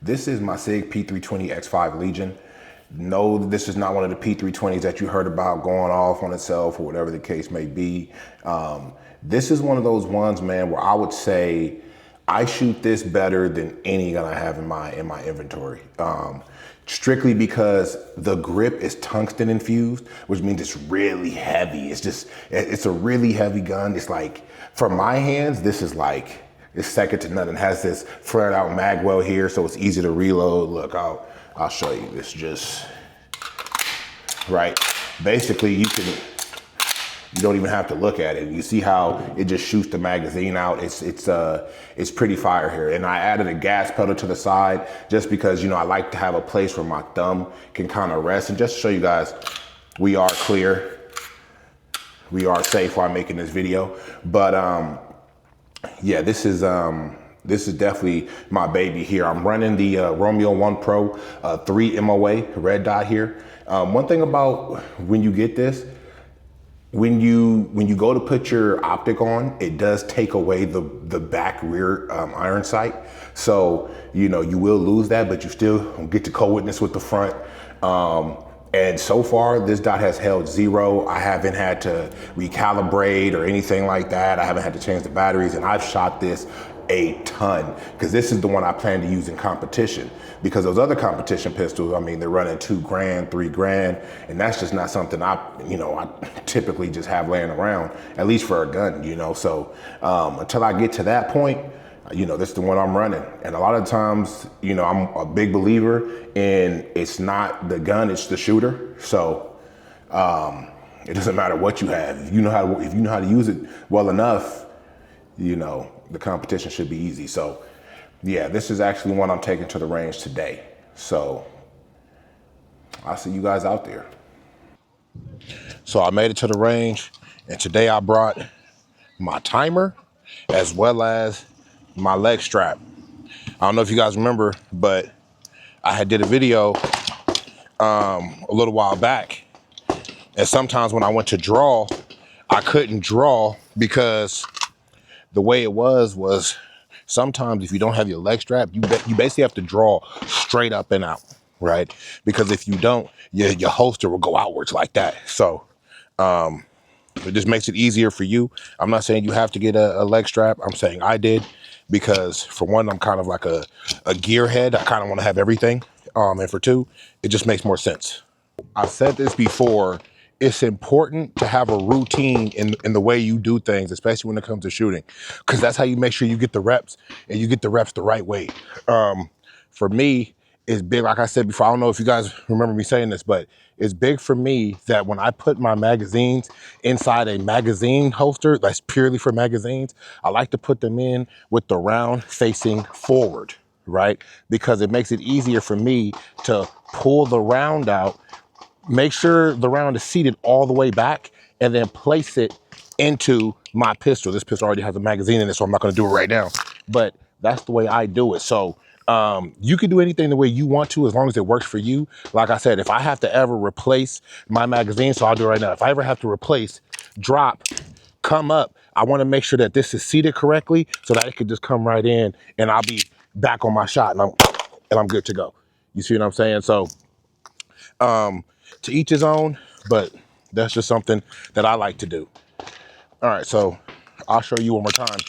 This is my SIG P320 X5 Legion. No, this is not one of the P320s that you heard about going off on itself or whatever the case may be. This is one of those ones, man, where I would say I shoot this better than any gun I have in my inventory. Strictly because the grip is tungsten infused, which means it's really heavy. It's a really heavy gun. It's like, for my hands, this is like, it's second to none. It has this flared out mag well here, so it's easy to reload. Look, I'll show you. This just, right? Basically, you don't even have to look at it. You see how it just shoots the magazine out. It's pretty fire here. And I added a gas pedal to the side just because, you know, I like to have a place where my thumb can kind of rest. And just to show you guys, we are clear. We are safe while making this video. But yeah, this is definitely my baby here. I'm running the Romeo 1 Pro 3 MOA red dot here. One thing about when you get this, when you go to put your optic on, it does take away the back rear iron sight. So, you know, you will lose that, but you still get to co-witness with the front. And so far, this dot has held 0. I haven't had to recalibrate or anything like that. I haven't had to change the batteries, and I've shot this a ton because this is the one I plan to use in competition, because those other competition pistols, I mean, they're running $2,000, $3,000, and that's just not something I typically just have laying around, at least for a gun, you know. So until I get to that point, you know, this is the one I'm running. And a lot of times, you know, I'm a big believer in it's not the gun, it's the shooter. So it doesn't matter what you have. If you know how to use it well enough, you know, the competition should be easy. So yeah, this is actually one I'm taking to the range today. So I'll see you guys out there. So I made it to the range, and today I brought my timer as well as my leg strap. I don't know if you guys remember, but I had did a video a little while back, and sometimes when I went to draw, I couldn't draw because the way it was sometimes if you don't have your leg strap, you basically have to draw straight up and out, right? Because if you don't, your holster will go outwards like that. So it just makes it easier for you. I'm not saying you have to get a leg strap. I'm saying I did, because for one, I'm kind of like a gearhead. I kind of want to have everything. And for two, it just makes more sense. I've said this before, it's important to have a routine in the way you do things, especially when it comes to shooting, because that's how you make sure you get the reps, and you get the reps the right way. For me, it's big, like I said before, I don't know if you guys remember me saying this, but it's big for me that when I put my magazines inside a magazine holster that's purely for magazines, I like to put them in with the round facing forward, right? Because it makes it easier for me to pull the round out, make sure the round is seated all the way back, and then place it into my pistol. This pistol already has a magazine in it, so I'm not gonna do it right now, but that's the way I do it. So you can do anything the way you want to, as long as it works for you. Like I said, if I have to ever replace my magazine, so I'll do it right now. If I ever have to replace, drop, come up, I wanna make sure that this is seated correctly so that it could just come right in, and I'll be back on my shot, and I'm good to go. You see what I'm saying? So to each his own, but that's just something that I like to do. All right, so I'll show you one more time.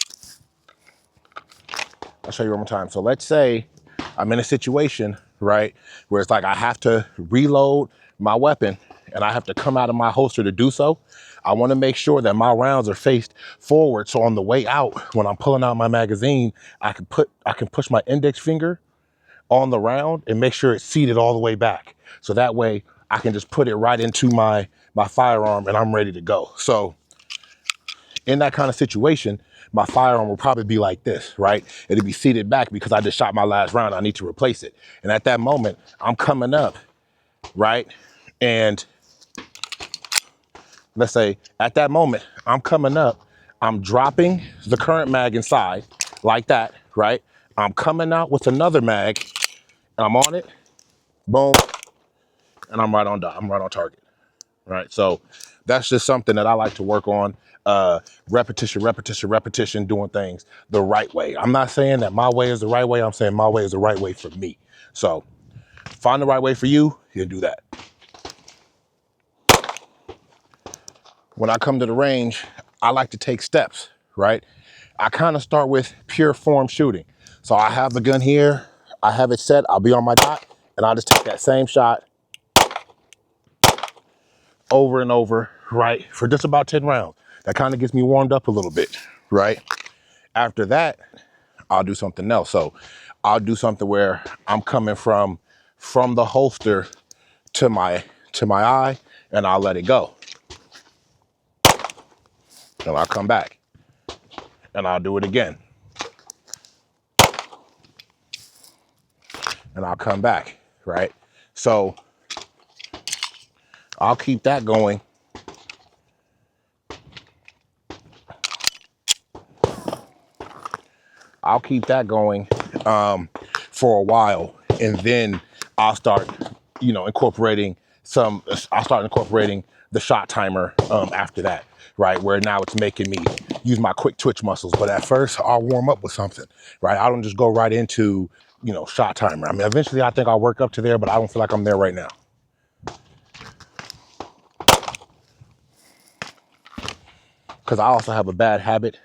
So let's say I'm in a situation, right, where it's like I have to reload my weapon and I have to come out of my holster to do so. I want to make sure that my rounds are faced forward. So on the way out, when I'm pulling out my magazine, I can push my index finger on the round and make sure it's seated all the way back. So that way I can just put it right into my firearm and I'm ready to go. So in that kind of situation, my firearm will probably be like this, right? It'll be seated back because I just shot my last round. I need to replace it. And at that moment, I'm coming up, right? And let's say at that moment, I'm coming up, I'm dropping the current mag inside like that, right? I'm coming out with another mag and I'm on it, boom, and I'm right on target, right? So that's just something that I like to work on. repetition, doing things the right way. I'm not saying that my way is the right way. I'm saying my way is the right way for me. So find the right way for you, you'll do that. When I come to the range, I like to take steps, right? I kind of start with pure form shooting. So I have the gun here, I have it set, I'll be on my dot, and I'll just take that same shot over and over, right? For just about 10 rounds. That kind of gets me warmed up a little bit, right? After that, I'll do something else. So I'll do something where I'm coming from the holster to my eye, and I'll let it go. And I'll come back and I'll do it again. And I'll come back, right? So I'll keep that going. I'll keep that going for a while, and then I'll start, incorporating the shot timer after that, right? Where now it's making me use my quick twitch muscles. But at first, I'll warm up with something, right? I don't just go right into, shot timer. I mean, eventually I think I'll work up to there, but I don't feel like I'm there right now. Because I also have a bad habit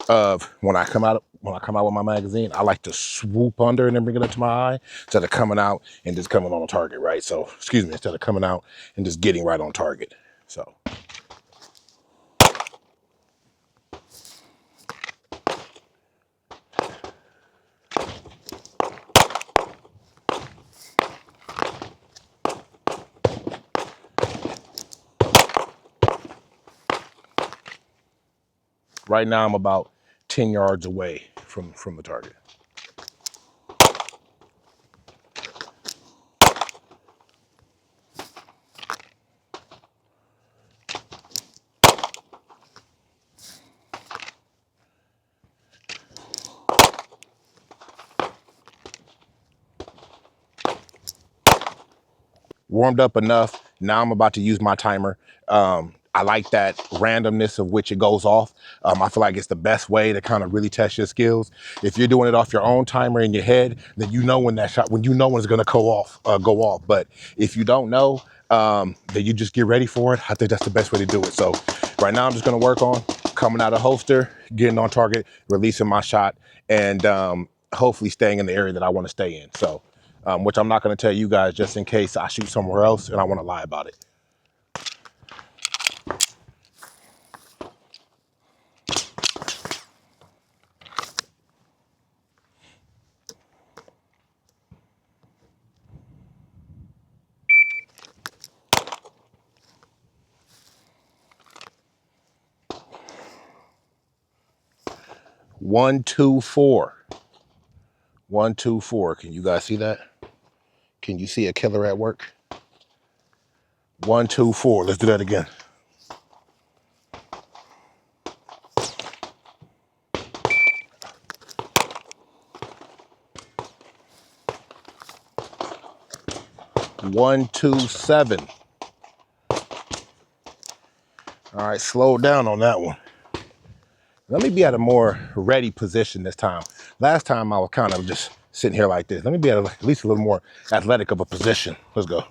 of when I come out with my magazine, I like to swoop under and then bring it up to my eye instead of coming out and just coming on target, right? So, instead of coming out and just getting right on target. So. Right now I'm about 10 yards away from the target. Warmed up enough. Now I'm about to use my timer. I like that randomness of which it goes off. I feel like it's the best way to kind of really test your skills. If you're doing it off your own timer in your head, then you know when it's going to go off. But if you don't know, then you just get ready for it. I think that's the best way to do it. So right now I'm just going to work on coming out of holster, getting on target, releasing my shot, and hopefully staying in the area that I want to stay in. So, which I'm not going to tell you guys just in case I shoot somewhere else and I want to lie about it. One, two, four. 1, 2, 4. Can you guys see that? Can you see a killer at work? 1, 2, 4. Let's do that again. One, 2, 7. All right, slow down on that one. Let me be at a more ready position this time. Last time I was kind of just sitting here like this. Let me be at least a little more athletic of a position. Let's go.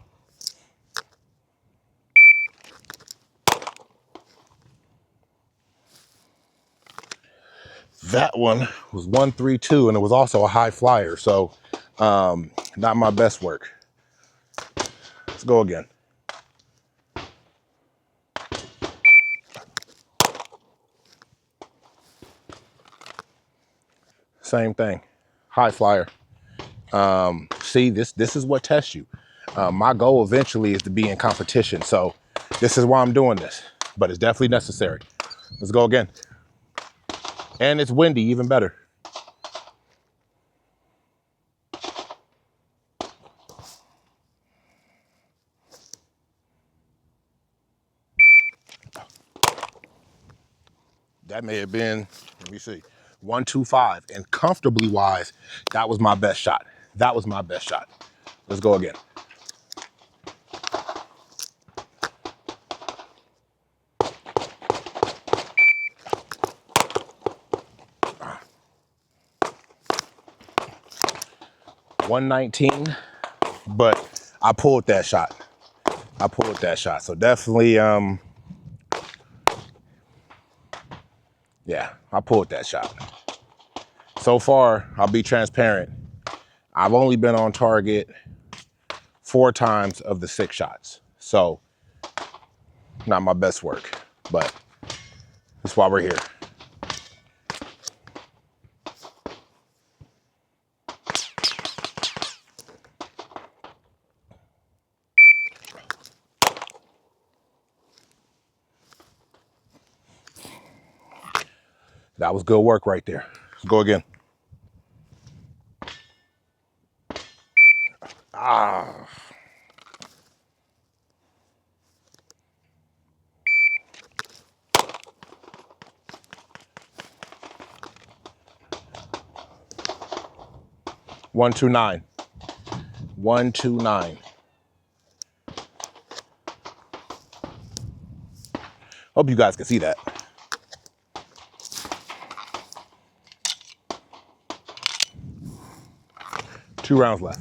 That one was 1, 3, 2, and it was also a high flyer. So not my best work. Let's go again. Same thing, high flyer. See, this is what tests you. My goal eventually is to be in competition. So this is why I'm doing this, but it's definitely necessary. Let's go again. And it's windy, even better. That may have been, let me see, 1, 2, 5. And comfortably wise, that was my best shot. That was my best shot. Let's go again. 119, but I pulled that shot. So definitely, yeah, I pulled that shot. So far, I'll be transparent. I've only been on target 4 times of the 6 shots. So not my best work, but that's why we're here. That was good work right there. Let's go again. Ah. One, 2, 9. 1, 2, 9. Hope you guys can see that. Two rounds left.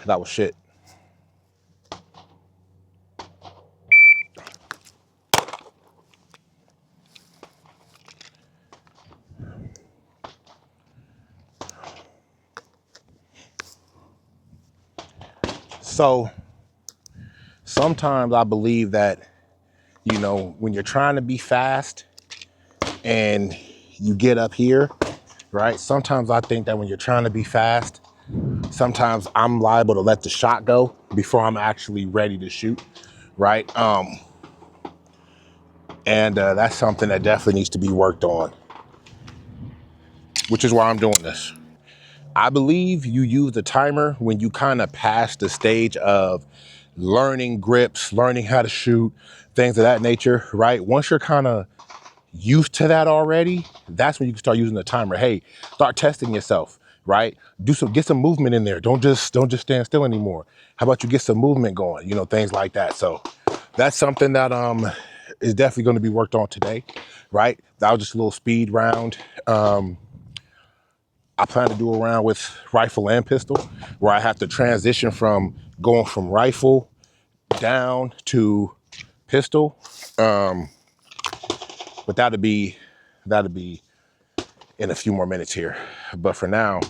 That was shit. So sometimes I believe that, when you're trying to be fast and you get up here, right? Sometimes I think that when you're trying to be fast, sometimes I'm liable to let the shot go before I'm actually ready to shoot, right? And that's something that definitely needs to be worked on, which is why I'm doing this. I believe you use the timer when you kind of pass the stage of learning grips, learning how to shoot, things of that nature, right? Once you're kind of used to that already, that's when you can start using the timer. Hey, start testing yourself, right? Get some movement in there. Don't just stand still anymore. How about you get some movement going? Things like that. So that's something that is definitely going to be worked on today, right? That was just a little speed round. I plan to do a round with rifle and pistol, where I have to transition from going from rifle down to pistol. But that'll be in a few more minutes here. But for now,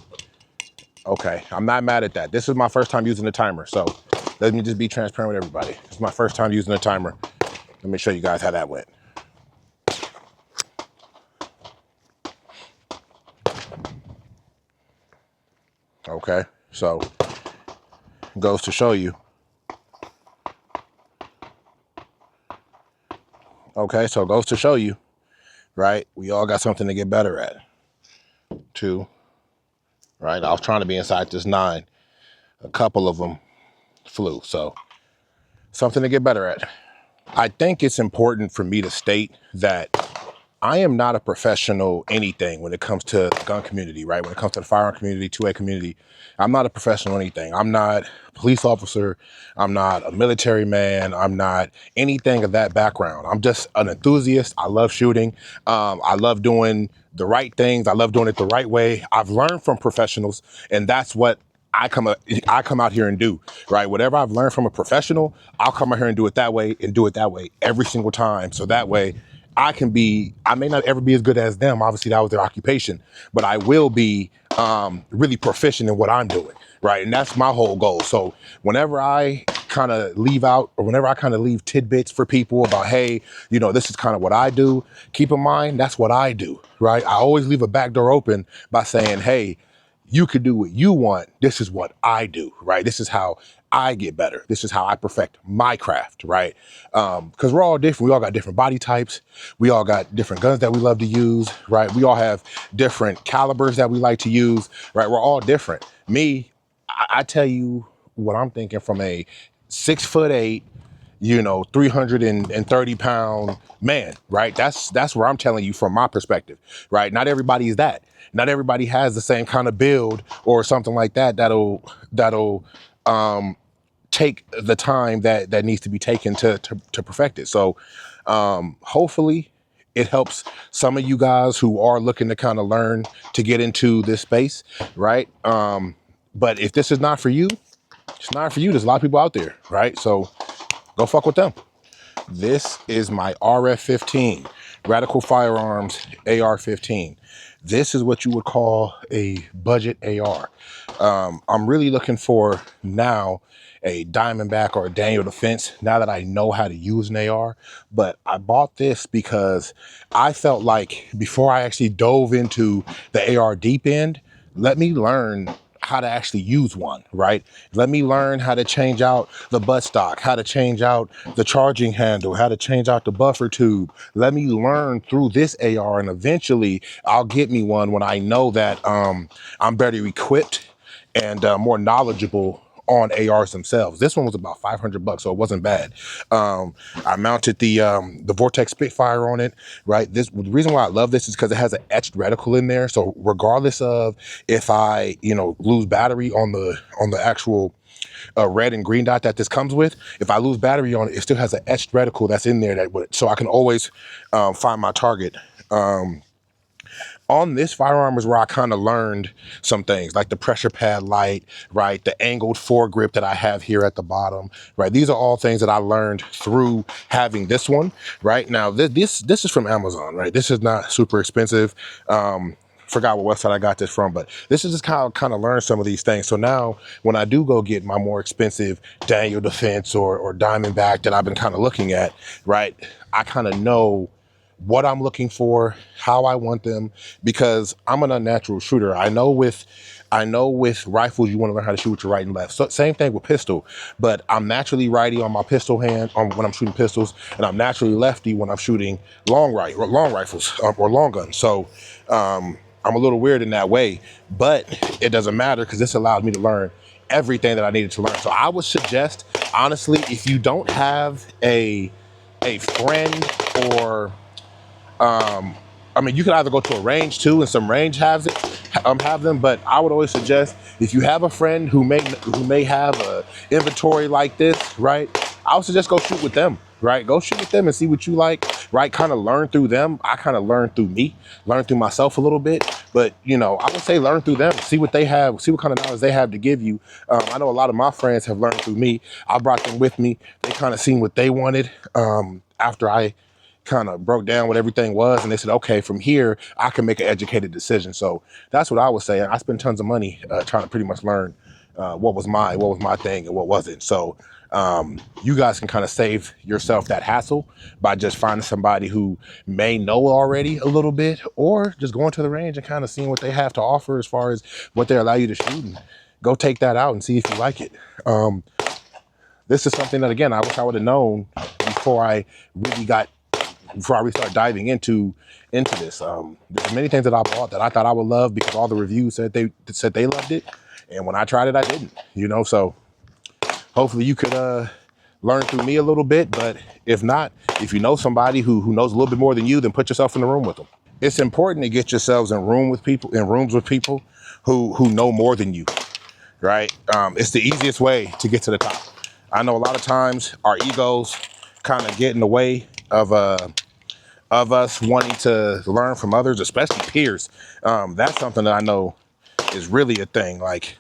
okay, I'm not mad at that. This is my first time using the timer, so let me just be transparent with everybody. It's my first time using the timer. Let me show you guys how that went. Okay, so goes to show you. Okay, so it goes to show you, right? We all got something to get better at. 2, right? I was trying to be inside this 9. A couple of them flew, so something to get better at. I think it's important for me to state that I am not a professional anything when it comes to the gun community, right? When it comes to the firearm community, 2A community, I'm not a professional anything. I'm not a police officer. I'm not a military man. I'm not anything of that background. I'm just an enthusiast. I love shooting. I love doing the right things. I love doing it the right way. I've learned from professionals, and that's what I come out here and do, right? Whatever I've learned from a professional, I'll come out here and do it that way every single time. So that way I may not ever be as good as them. Obviously that was their occupation, but I will be really proficient in what I'm doing, right? And that's my whole goal. So whenever I kind of leave out, or whenever I kind of leave tidbits for people about, hey, this is kind of what I do, keep in mind, that's what I do, right? I always leave a back door open by saying, hey, you could do what you want. This is what I do, right? This is how I get better. This is how I perfect my craft, right? Because we're all different. We all got different body types. We all got different guns that we love to use, right? We all have different calibers that we like to use, right? We're all different. Me, I tell you what I'm thinking from a 6'8", 330-pound man, right? That's where I'm telling you from my perspective, right? Not everybody is that. Not everybody has the same kind of build or something like that that'll take the time that needs to be taken to perfect it. So hopefully it helps some of you guys who are looking to kind of learn to get into this space, right? But if this is not for you, it's not for you. There's a lot of people out there, right? So go fuck with them. This is my RF-15, Radical Firearms AR-15. This is what you would call a budget AR. I'm really looking for now a Diamondback or a Daniel Defense now that I know how to use an AR. But I bought this because I felt like before I actually dove into the AR deep end, let me learn how to actually use one, right? Let me learn how to change out the buttstock, how to change out the charging handle, how to change out the buffer tube. Let me learn through this AR, and eventually I'll get me one when I know that I'm better equipped and more knowledgeable on ARs themselves. This one was about $500, so it wasn't bad. I mounted the Vortex Spitfire on it, right? The reason why I love this is because it has an etched reticle in there. So regardless of if I, lose battery on the actual red and green dot that this comes with, if I lose battery on it, it still has an etched reticle that's in there so I can always find my target. On this firearm is where I kind of learned some things like the pressure pad light, right? The angled foregrip that I have here at the bottom, right? These are all things that I learned through having this one, right? Now, this is from Amazon, right? This is not super expensive. Forgot what website I got this from, but this is just kind of learn some of these things. So now when I do go get my more expensive Daniel Defense or Diamondback that I've been kind of looking at, right? I kind of know what I'm looking for, how I want them, because I'm an unnatural shooter. I know with rifles, you want to learn how to shoot with your right and left. So same thing with pistol, but I'm naturally righty on my pistol hand when I'm shooting pistols, and I'm naturally lefty when I'm shooting long rifles or long guns. So I'm a little weird in that way, but it doesn't matter because this allowed me to learn everything that I needed to learn. So I would suggest, honestly, if you don't have a friend or you could either go to a range too, and some range have them. But I would always suggest if you have a friend who may have a inventory like this, right? I would suggest go shoot with them, right? Go shoot with them and see what you like, right? Kind of learn through them. I kind of learned through me, learn through myself a little bit. But I would say learn through them, see what they have, see what kind of knowledge they have to give you. I know a lot of my friends have learned through me. I brought them with me. They kind of seen what they wanted after I kind of broke down what everything was, and they said, okay, from here I can make an educated decision. So that's what I was saying. I spent tons of money trying to pretty much learn what was my thing and what wasn't. So you guys can kind of save yourself that hassle by just finding somebody who may know already a little bit, or just going to the range and kind of seeing what they have to offer as far as what they allow you to shoot, and go take that out and see if you like it. This is something that, again, I wish I would have known before I really started diving into this. There's many things that I bought that I thought I would love because all the reviews said they loved it, and when I tried it, I didn't. So hopefully you could learn through me a little bit. But if not, if you know somebody who knows a little bit more than you, then put yourself in the room with them. It's important to get yourselves in rooms with people who know more than you, right? It's the easiest way to get to the top. I know a lot of times our egos kind of get in the way of us wanting to learn from others, especially peers. That's something that I know is really a thing. Like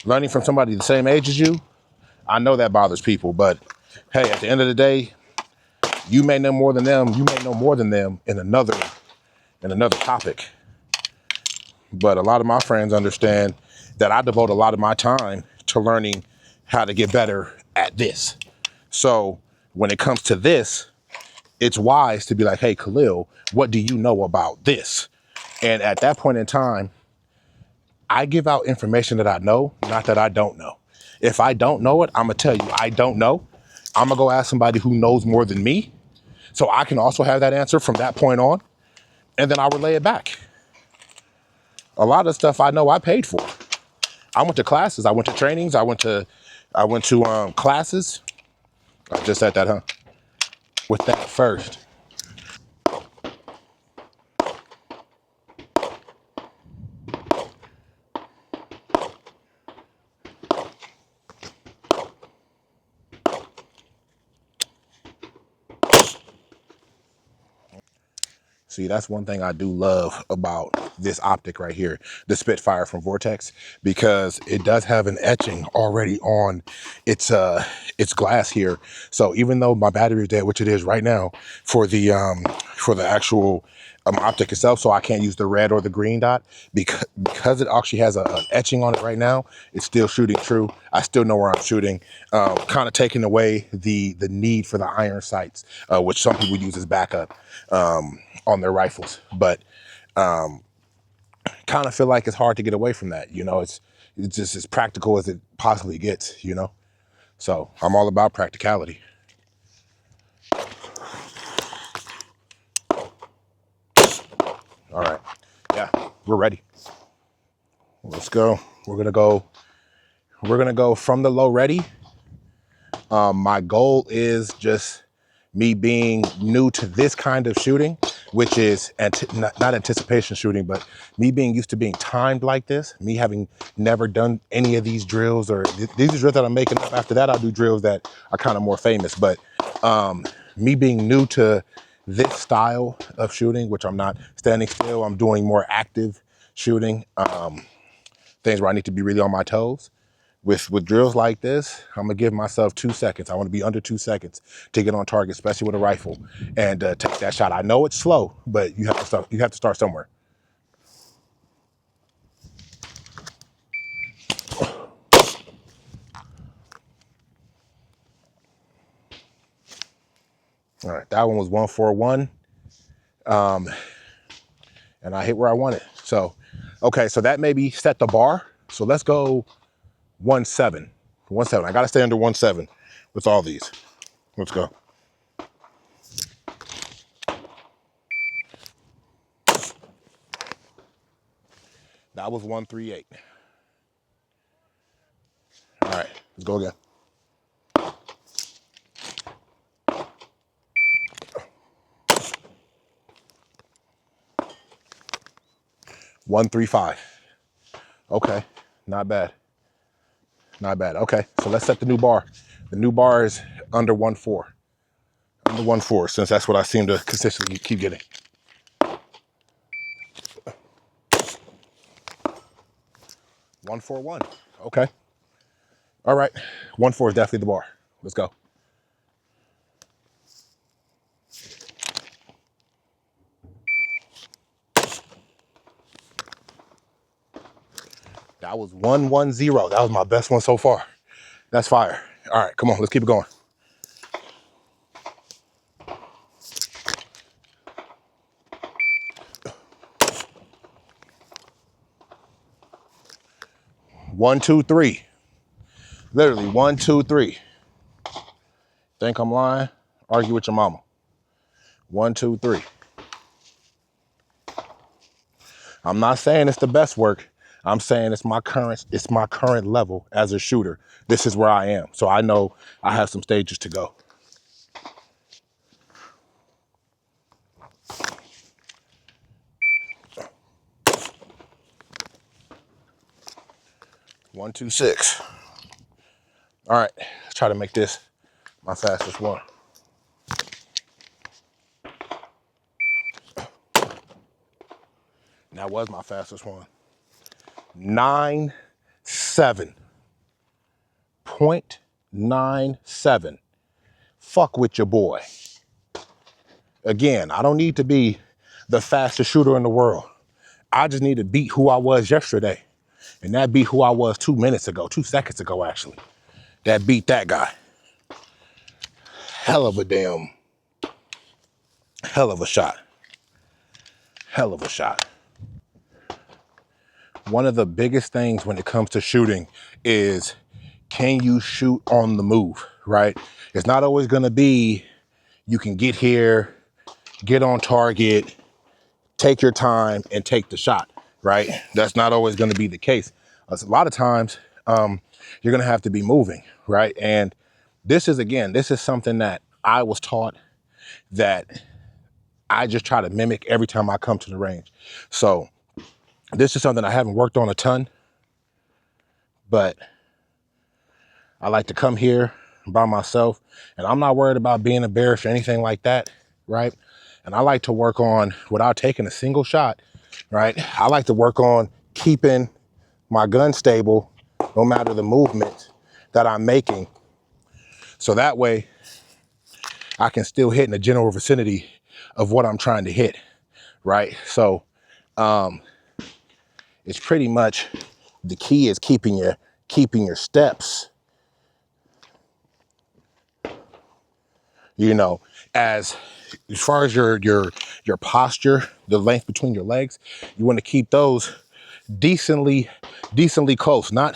learning from somebody the same age as you, I know that bothers people. But hey, at the end of the day, you may know more than them. You may know more than them in another topic. But a lot of my friends understand that I devote a lot of my time to learning how to get better at this. So when it comes to this, it's wise to be like, hey, Khalil, what do you know about this? And at that point in time, I give out information that I know, not that I don't know. If I don't know it, I'm going to tell you I don't know. I'm going to go ask somebody who knows more than me, so I can also have that answer from that point on, and then I'll relay it back. A lot of stuff I know I paid for. I went to classes. I went to trainings. I went to classes. I just said that, huh? With that first. See, that's one thing I do love about this optic right here, the Spitfire from Vortex, because it does have an etching already on its glass here. So even though my battery is dead, which it is right now, for the actual optic itself, so I can't use the red or the green dot, because it actually has an etching on it right now, it's still shooting true. I still know where I'm shooting, kind of taking away the need for the iron sights, which some people use as backup on their rifles. But kind of feel like it's hard to get away from that. You know, it's just as practical as it possibly gets, you know? So I'm all about practicality. All right. Yeah, we're ready. Let's go. We're gonna go from the low ready. My goal is just me being new to this kind of shooting, which is not anticipation shooting, but me being used to being timed like this, me having never done any of these drills, or these are drills that I'm making up. After that, I'll do drills that are kind of more famous. But me being new to this style of shooting, which I'm not standing still, I'm doing more active shooting, things where I need to be really on my toes. With drills like this, I'm gonna give myself 2 seconds. I want to be under 2 seconds to get on target, especially with a rifle, and take that shot. I know it's slow, but you have to start. You have to start somewhere. All right, that one was 141, and I hit where I wanted. So, okay, so that maybe set the bar. So let's go 1.7. 1.7. I gotta stay under 1.7 with all these. Let's go. That was 138. All right, let's go again. 135. Okay, not bad. Not bad. Okay, so let's set the new bar. The new bar is under 1.4. Under 1.4, since that's what I seem to consistently keep getting. 1.41. Okay. All right. 1.4 is definitely the bar. Let's go. That was 110. That was my best one so far. That's fire. All right, come on, let's keep it going. One, two, three. Literally 1, 2, 3. Think I'm lying? Argue with your mama. 1, 2, 3. I'm not saying it's the best work. I'm saying it's my current level as a shooter. This is where I am. So I know I have some stages to go. One, two, 6. All right, let's try to make this my fastest one. That was my fastest one. 9.7. Fuck with your boy. Again, I don't need to be the fastest shooter in the world. I just need to beat who I was yesterday. And that beat who I was 2 minutes ago, 2 seconds ago, actually. That beat that guy. Hell of a shot. Hell of a shot. One of the biggest things when it comes to shooting is, can you shoot on the move, right? It's not always gonna be, you can get here, get on target, take your time and take the shot, right? That's not always gonna be the case. A lot of times, you're gonna have to be moving, right? And this is something that I was taught that I just try to mimic every time I come to the range. So this is something I haven't worked on a ton, but I like to come here by myself, and I'm not worried about being embarrassed or anything like that, right? And I like to work on, without taking a single shot, right? I like to work on keeping my gun stable no matter the movement that I'm making. So that way I can still hit in the general vicinity of what I'm trying to hit, right? So it's pretty much, the key is keeping your steps, you know, as far as your posture, the length between your legs, you want to keep those decently close, not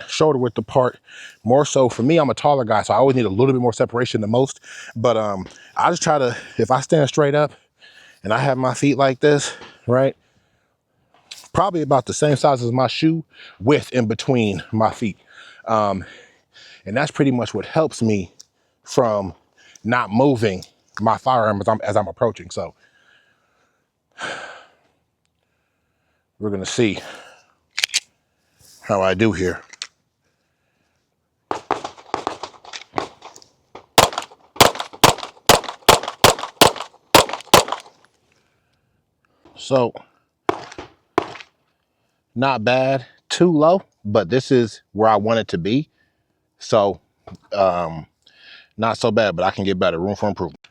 shoulder width apart. More so for me, I'm a taller guy, so I always need a little bit more separation than most. But I just try to, if I stand straight up and I have my feet like this, right, probably about the same size as my shoe width in between my feet. And that's pretty much what helps me from not moving my firearm as I'm approaching. So we're gonna see how I do here. So not bad, too low, but this is where I want it to be. So not so bad, but I can get better, room for improvement.